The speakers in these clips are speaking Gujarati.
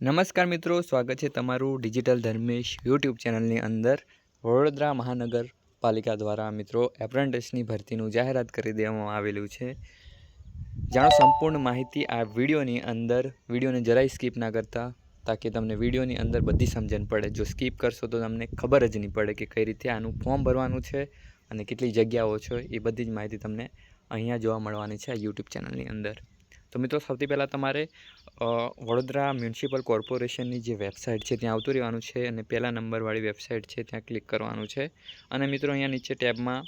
નમસ્કાર મિત્રો, સ્વાગત છે તમારું ડિજિટલ ધર્મેશ યુટ્યુબ ચેનલની અંદર। વડોદરા મહાનગરપાલિકા દ્વારા મિત્રો એપ્રેન્ટિસની ભરતીનું જાહેરાત કરી દેવામાં આવેલું છે। જાણો સંપૂર્ણ માહિતી આ વિડીયોની અંદર। વિડીયોને જરાય સ્કીપ ના કરતા, તાકી તમને વિડીયોની અંદર બધી સમજણ પડે। જો સ્કીપ કરશો તો તમને ખબર જ નહીં પડે કે કઈ રીતે આનું ફોર્મ ભરવાનું છે અને કેટલી જગ્યાઓ છે, એ બધી જ માહિતી તમને અહીંયા જોવા મળવાની છે આ યુટ્યુબ ચેનલની અંદર। તો મિત્રો સૌથી પહેલાં તમારે વડોદરા મ્યુનિસિપલ કોર્પોરેશનની જે વેબસાઇટ છે ત્યાં આવતું રહેવાનું છે અને પહેલા નંબરવાળી વેબસાઇટ છે ત્યાં ક્લિક કરવાનું છે। અને મિત્રો અહીંયા નીચે ટેબમાં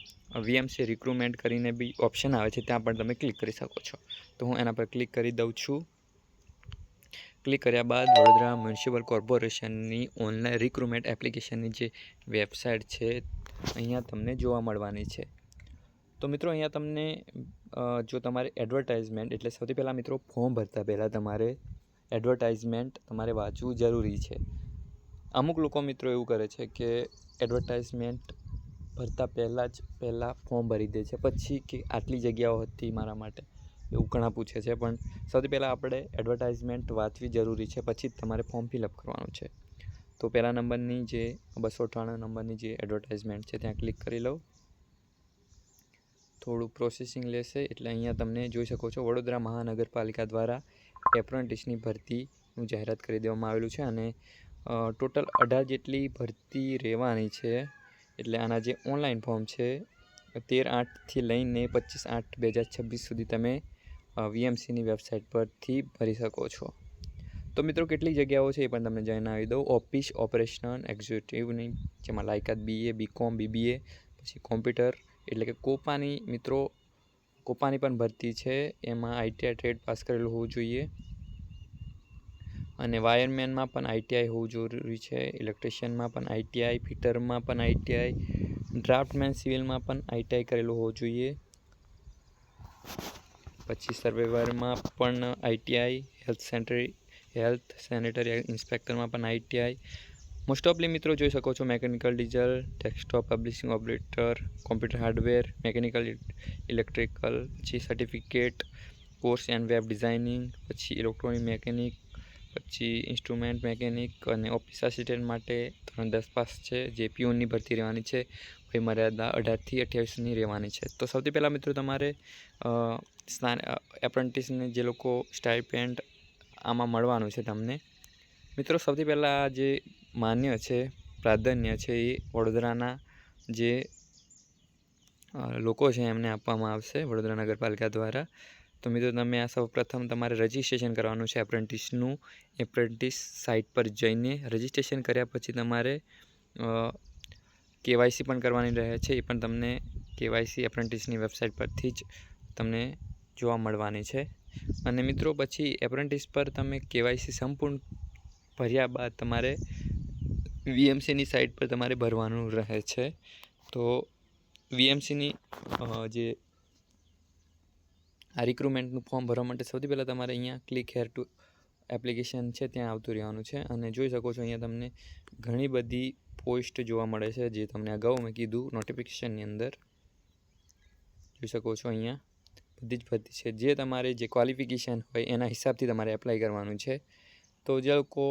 વીએમસી રિક્રુટમેન્ટ કરીને બી ઓપ્શન આવે છે, ત્યાં પણ તમે ક્લિક કરી શકો છો। તો હું એના પર ક્લિક કરી દઉં છું। ક્લિક કર્યા બાદ વડોદરા મ્યુનિસિપલ કોર્પોરેશનની ઓનલાઈન રિક્રુટમેન્ટ એપ્લિકેશનની જે વેબસાઇટ છે અહીંયા તમને જોવા મળવાની છે। તો મિત્રો અહીંયા તમને જો તમારે એડવર્ટાઇઝમેન્ટ, એટલે સૌથી પહેલાં મિત્રો ફોર્મ ભરતા પહેલાં તમારે એડવર્ટાઇઝમેન્ટ તમારે વાંચવું જરૂરી છે। અમુક લોકો મિત્રો એવું કરે છે કે એડવર્ટાઇઝમેન્ટ ભરતા પહેલાં ફોર્મ ભરી દે છે, પછી કે આટલી જગ્યાઓ હતી મારા માટે, એવું ઘણા પૂછે છે। પણ સૌથી પહેલાં આપણે એડવર્ટાઇઝમેન્ટ વાંચવી જરૂરી છે, પછી જ તમારે ફોર્મ ફિલઅપ કરવાનું છે। તો પહેલા નંબરની જે 298 નંબરની જે એડવર્ટાઇઝમેન્ટ છે ત્યાં ક્લિક કરી લઉં। થોડું પ્રોસેસિંગ લેશે એટલે અહીંયા તમને જોઈ શકો છો વડોદરા મહાનગરપાલિકા દ્વારા એપ્રેન્ટિસની ભરતીનું જાહેરાત કરી દેવામાં આવેલું છે અને ટોટલ 18 જેટલી ભરતી રહેવાની છે। એટલે આના જે ઓનલાઈન ફોર્મ છે 13/8થી લઈને 25/8/2026 સુધી તમે વીએમસીની વેબસાઇટ પરથી ભરી શકો છો। તો મિત્રો કેટલી જગ્યાઓ છે એ પણ તમને જણાવી દઉં। ઓફિસ ઓપરેશન એક્ઝિક્યુટિવની, જેમાં લાયકાત BA, BCom, BBA, પછી કોમ્પ્યુટર એટલે કે કોપાની મિત્રો કોપાની પણ ભરતી છે। એમાં ITI ટ્રેડ પાસ કરેલું હોવું જોઈએ અને વાયરમેનમાં પણ ITI હોવું જરૂરી છે। ઇલેક્ટ્રિશિયનમાં પણ ITI, ફિટરમાં પણ ITI, ડ્રાફ્ટમેન સિવિલમાં પણ ITI કરેલું હોવું જોઈએ। પછી સર્વેવરમાં પણ ITI, હેલ્થ સેનેટરી ઇન્સ્પેક્ટરમાં પણ ITI। મોસ્ટ ઓફલી મિત્રો જોઈ શકો છો mechanical diesel, desktop publishing operator, computer hardware, mechanical electrical, પછી certificate course and web designing, પછી ઇલેક્ટ્રોનિક મેકેનિક, પછી ઇન્સ્ટ્રુમેન્ટ મેકેનિક અને ઓફિસ આસિસ્ટન્ટ માટે ધોરણ 10 પાસ છે। જે પીઓનની ભરતી રહેવાની છે, વયમર્યાદા 18થી 28ની રહેવાની છે। તો સૌથી પહેલાં મિત્રો તમારે એપ્રેન્ટિસને જે લોકો સ્ટાઇપેન્ડ આમાં મળવાનું છે તમને મિત્રો, સૌથી પહેલાં જે માન્ય છે, પ્રાધાન્ય છે એ વડોદરાના જે લોકો છે એમને આપવામાં આવશે વડોદરા નગરપાલિકા દ્વારા। તો મિત્રો તમે આ સૌ પ્રથમ તમારે રજિસ્ટ્રેશન કરવાનું છે એપ્રેન્ટિસનું। એપ્રેન્ટિસ સાઇટ પર જઈને રજિસ્ટ્રેશન કર્યા પછી તમારે કેવાયસી પણ કરવાની રહે છે, એ પણ તમને કેવાયસી એપ્રેન્ટિસની વેબસાઇટ પરથી જ તમને જોવા મળવાની છે। અને મિત્રો પછી એપ્રેન્ટિસ પર તમે કેવાયસી સંપૂર્ણ ભર્યા બાદ તમારે વીએમસીની સાઇટ પર તમારે ભરવાનું રહે છે। તો વીએમસીની જે આ રિક્રુટમેન્ટનું ફોર્મ ભરવા માટે સૌથી પહેલાં તમારે અહીંયા ક્લિક હેર ટુ એપ્લિકેશન છે ત્યાં આવતું રહેવાનું છે અને જોઈ શકો છો અહીંયા તમને ઘણી બધી પોસ્ટ જોવા મળે છે, જે તમને અગાઉ મેં કીધું નોટિફિકેશનની અંદર જોઈ શકો છો। અહીંયા બધી જ ભરતી છે, જે તમારે જે ક્વોલિફિકેશન હોય એના હિસાબથી તમારે એપ્લાય કરવાનું છે। તો જે લોકો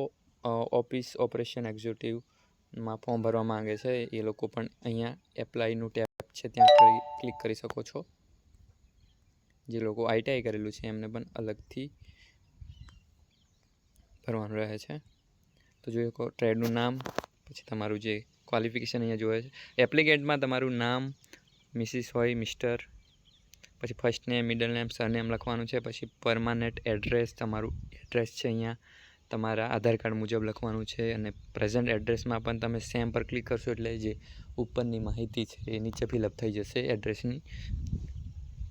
ઓફિસ ઓપરેશન એક્ઝિક્યુટિવમાં ફોર્મ ભરવા માંગે છે એ લોકો પણ અહીંયા એપ્લાયનું ટેબ છે ત્યાં ક્લિક કરી શકો છો। જે લોકો ITI કરેલું છે એમને પણ અલગથી ભરવાનું રહે છે। તો જોઈ શકો ટ્રેડનું નામ, પછી તમારું જે ક્વોલિફિકેશન અહીંયા જોવે છે। એપ્લિકેન્ટમાં તમારું નામ મિસિસ હોય, મિસ્ટર, પછી first name, middle name, surname લખવાનું છે। પછી પરમાનન્ટ એડ્રેસ, તમારું એડ્રેસ છે અહીંયા તમારા આધાર કાર્ડ મુજબ લખવાનું છે અને પ્રેઝન્ટ એડ્રેસમાં પણ તમે સેમ પર ક્લિક કરશો એટલે જે ઉપરની માહિતી છે એ નીચે ફિલઅપ થઈ જશે એડ્રેસની।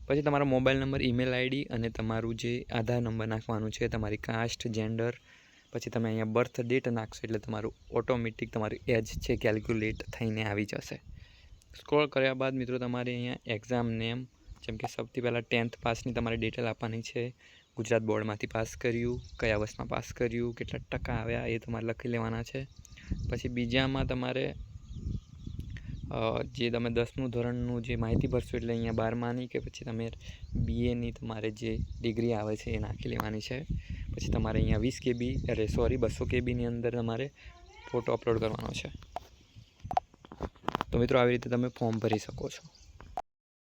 પછી તમારો મોબાઈલ નંબર, ઈમેલ આઈડી અને તમારું જે આધાર નંબર નાખવાનું છે, તમારી કાસ્ટ, જેન્ડર, પછી તમે અહીંયા બર્થ ડેટ નાખશો એટલે તમારું ઓટોમેટિક તમારી એજ છે કેલ્ક્યુલેટ થઈને આવી જશે। સ્ક્રોલ કર્યા બાદ મિત્રો તમારે અહીંયા એક્ઝામ નેમ, જેમ કે સૌથી પહેલાં 10th પાસની તમારે ડિટેલ આપવાની છે। ગુજરાત બોર્ડમાંથી પાસ કર્યું, કયા વર્ષમાં પાસ કર્યું, કેટલા ટકા આવ્યા એ તમારે લખી લેવાના છે। પછી બીજામાં તમારે જે તમે 10મું ધોરણનું જે માહિતી ભરશો એટલે અહીંયા 12માની કે પછી તમે BAની તમારે જે ડિગ્રી આવે છે એ નાખી લેવાની છે। પછી તમારે અહીંયા 200 કેબીની અંદર તમારે ફોટો અપલોડ કરવાનો છે. તો મિત્રો આવી રીતે તમે ફોર્મ ભરી શકો છો.